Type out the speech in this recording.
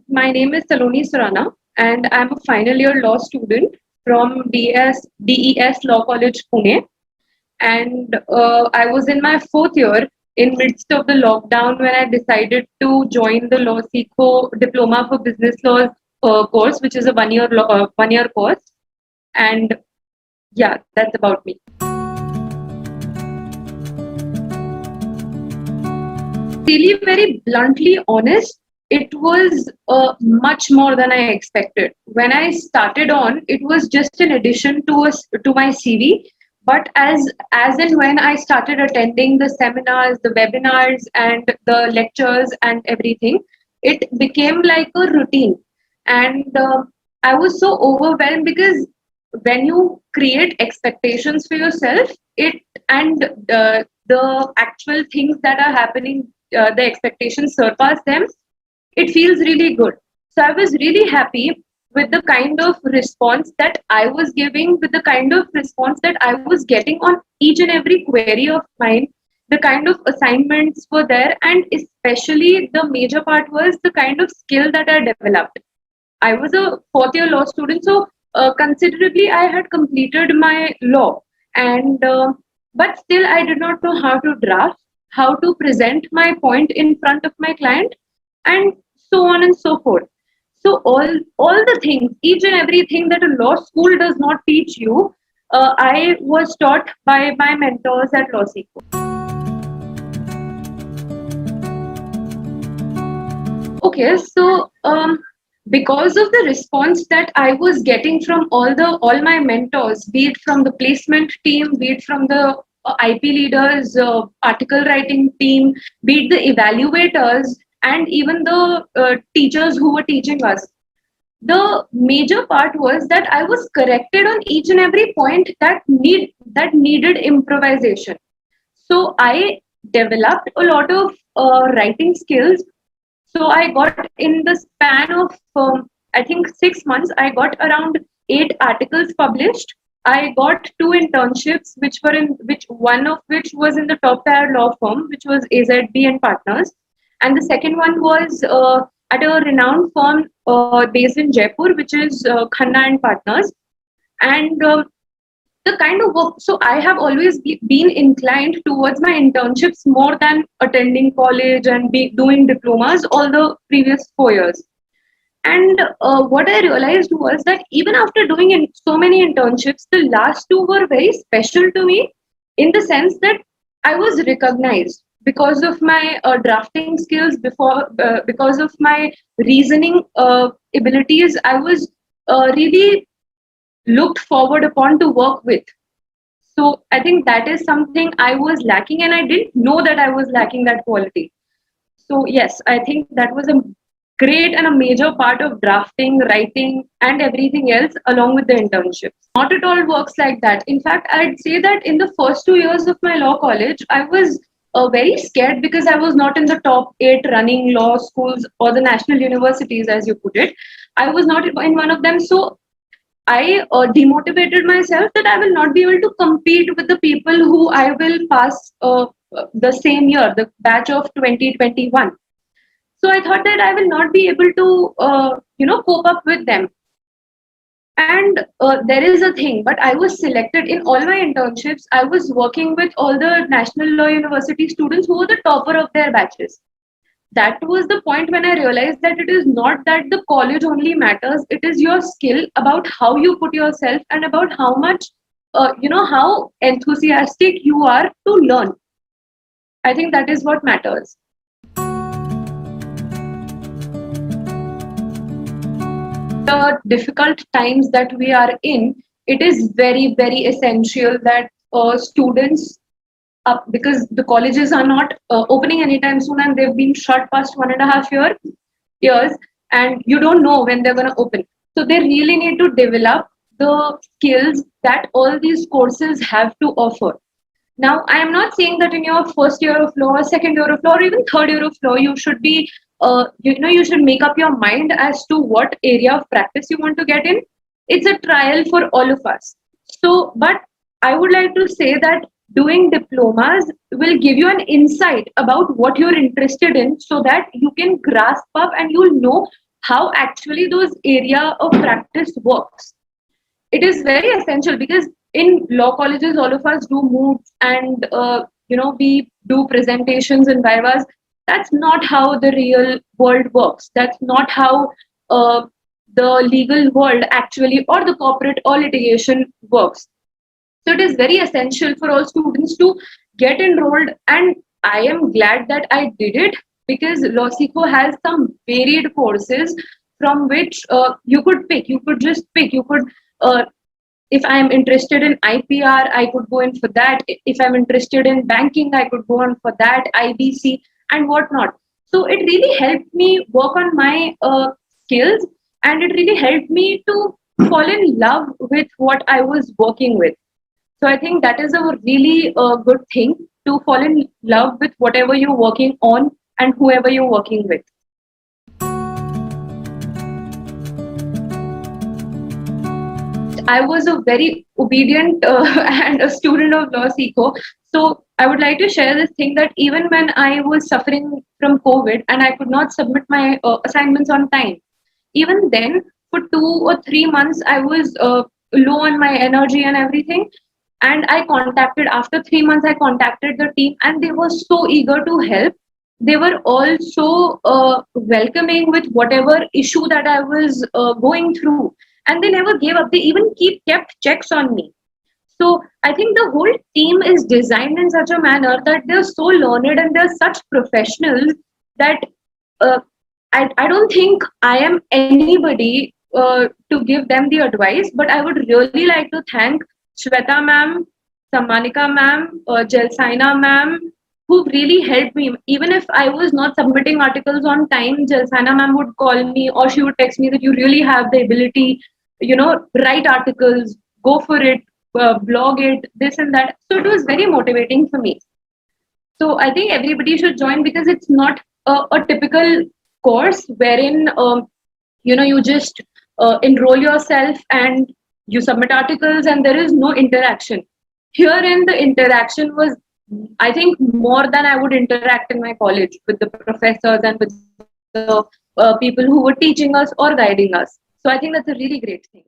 My name is Saloni Surana, and I'm a final year law student from DES Law College, Pune. And I was in my fourth year in midst of the lockdown when I decided to join the LawSikho Diploma for Business Laws course, which is a one year course. And yeah, that's about me. Really very bluntly honest, it was much more than I expected. When I started on, it was just an addition to my CV. But as and when I started attending the seminars, the webinars, and the lectures and everything, it became like a routine. And I was so overwhelmed because when you create expectations for yourself, it and the actual things that are happening, the expectations surpass them, it feels really good. So I was really happy with the kind of response that I was giving, with the kind of response that I was getting on each and every query of mine. The kind of assignments were there, and especially the major part was the kind of skill that I developed. I was a fourth year law student, so considerably I had completed my law, and but still I did not know how to draft, how to present my point in front of my client, and so on and so forth. So all the things, each and everything that a law school does not teach you, I was taught by my mentors at LawSikho. Okay, so because of the response that I was getting from all my mentors, be it from the placement team, be it from the IP leaders, article writing team, be it the evaluators, and even the teachers who were teaching us, the major part was that I was corrected on each and every point that needed improvisation. So I developed a lot of writing skills. So I got, in the span of I think 6 months, I got around 8 articles published. I got 2 internships, which one of which was in the top tier law firm, which was AZB and Partners, and the second one was at a renowned firm based in Jaipur, which is Khanna and Partners. And the kind of work, so I have always been inclined towards my internships more than attending college and doing diplomas all the previous 4 years. And what I realized was that even after doing so many internships, the last two were very special to me, in the sense that I was recognized because of my drafting skills, because of my reasoning abilities. I was really looked forward upon to work with. So I think that is something I was lacking, and I didn't know that I was lacking that quality. So yes, I think that was a great and a major part of drafting, writing, and everything else, along with the internships. Not at all works like that. In fact, I'd say that in the first 2 years of my law college, I was very scared because I was not in the top 8 running law schools or the national universities, as you put it. I was not in one of them. So I demotivated myself that I will not be able to compete with the people who I will pass the same year, the batch of 2021. So I thought that I will not be able to, cope up with them. And there is a thing, but I was selected in all my internships. I was working with all the National Law University students who were the topper of their batches. That was the point when I realized that it is not that the college only matters, it is your skill, about how you put yourself, and about how much, how enthusiastic you are to learn. I think that is what matters. The difficult times that we are in, it is very, very essential that students, because the colleges are not opening anytime soon, and they've been shut past 1.5 years, and you don't know when they're going to open. So they really need to develop the skills that all these courses have to offer. Now, I am not saying that in your first year of law, or second year of law, or even third year of law, you should be, you should make up your mind as to what area of practice you want to get in. It's a trial for all of us. So, but I would like to say that doing diplomas will give you an insight about what you're interested in, so that you can grasp up and you'll know how actually those area of practice works. It is very essential because in law colleges, all of us do moods and we do presentations and vivas. That's not how the real world works. That's not how uh, the legal world actually or the corporate or litigation works. So it is very essential for all students to get enrolled, and I am glad that I did it because LawSikho has some varied courses from which you could pick. You could just pick. You could, if I am interested in IPR, I could go in for that. If I'm interested in banking, I could go on for that, IBC, and whatnot. So it really helped me work on my skills, and it really helped me to fall in love with what I was working with. So I think that is a really good thing to fall in love with whatever you're working on and whoever you're working with. I was a very obedient and a student of LawSikho. So I would like to share this thing that even when I was suffering from COVID and I could not submit my assignments on time, even then for 2 or 3 months I was low on my energy and everything. And I contacted, after 3 months, I contacted the team and they were so eager to help. They were also welcoming with whatever issue that I was going through. And they never gave up. They even kept checks on me. So I think the whole team is designed in such a manner that they're so learned and they're such professionals that uh, I don't think I am anybody to give them the advice, but I would really like to thank Shweta ma'am, Samanika ma'am, Jelsaina ma'am, who really helped me. Even if I was not submitting articles on time, Jelsaina ma'am would call me or she would text me that you really have the ability, write articles, go for it, blog it, this and that. So it was very motivating for me. So I think everybody should join because it's not a typical course wherein you just enroll yourself and you submit articles and there is no interaction. Herein the interaction was, I think, more than I would interact in my college with the professors and with the people who were teaching us or guiding us. So I think that's a really great thing.